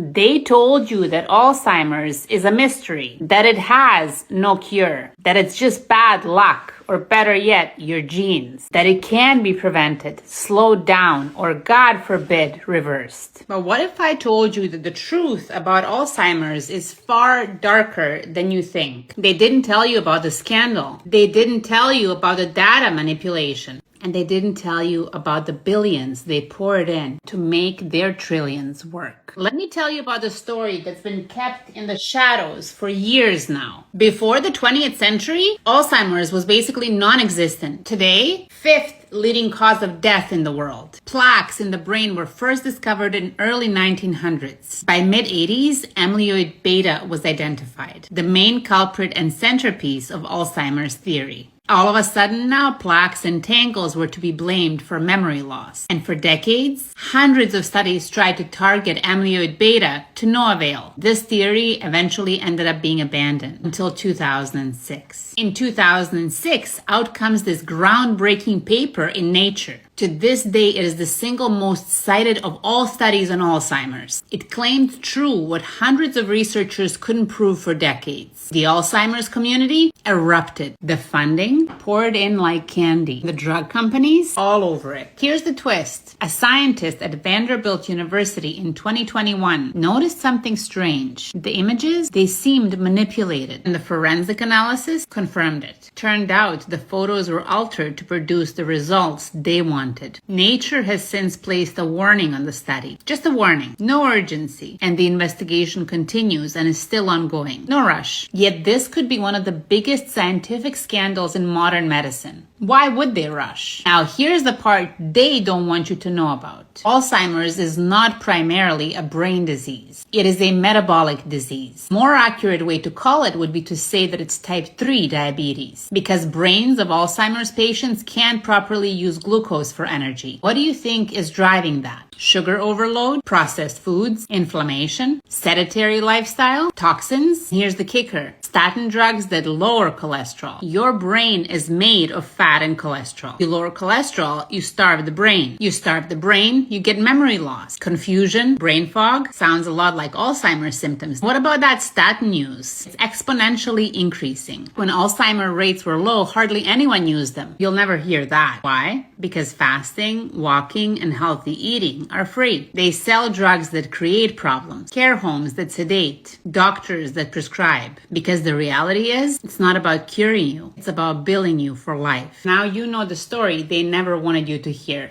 They told you that Alzheimer's is a mystery, that it has no cure, that it's just bad luck, or better yet, your genes, that it can be prevented, slowed down, or God forbid, reversed. But what if I told you that the truth about Alzheimer's is far darker than you think? They didn't tell you about the scandal. They didn't tell you about the data manipulation. And they didn't tell you about the billions they poured in to make their trillions work. Let me tell you about the story that's been kept in the shadows for years now. Before the 20th century, Alzheimer's was basically non-existent. Today, fifth leading cause of death in the world. Plaques in the brain were first discovered in early 1900s. By mid-80s, amyloid beta was identified, the main culprit and centerpiece of Alzheimer's theory. All of a sudden now, plaques and tangles were to be blamed for memory loss. And for decades, hundreds of studies tried to target amyloid beta to no avail. This theory eventually ended up being abandoned until 2006. In 2006, out comes this groundbreaking paper in Nature. To this day, it is the single most cited of all studies on Alzheimer's. It claimed true what hundreds of researchers couldn't prove for decades. The Alzheimer's community erupted. The funding poured in like candy. The drug companies all over it. Here's the twist. A scientist at Vanderbilt University in 2021 noticed something strange. The images, they seemed manipulated, and the forensic analysis confirmed it. Turned out the photos were altered to produce the results they wanted. Nature has since placed a warning on the study. Just a warning, no urgency. And the investigation continues and is still ongoing. No rush. Yet this could be one of the biggest scientific scandals in modern medicine. Why would they rush? Now here's the part they don't want you to know about. Alzheimer's is not primarily a brain disease. It is a metabolic disease. More accurate way to call it would be to say that it's type 3 diabetes, because brains of Alzheimer's patients can't properly use glucose for energy. What do you think is driving that? Sugar overload, processed foods, inflammation, sedentary lifestyle, toxins? Here's the kicker. Statin drugs that lower cholesterol. Your brain is made of fat and cholesterol. You lower cholesterol, you starve the brain. You starve the brain, you get memory loss, confusion, brain fog. Sounds a lot like Alzheimer's symptoms. What about that statin use? It's exponentially increasing. When Alzheimer rates were low, hardly anyone used them. You'll never hear that. Why? Because fasting, walking, and healthy eating are free. They sell drugs that create problems, care homes that sedate, doctors that prescribe. Because the reality is, it's not about curing you, it's about billing you for life. Now you know the story they never wanted you to hear.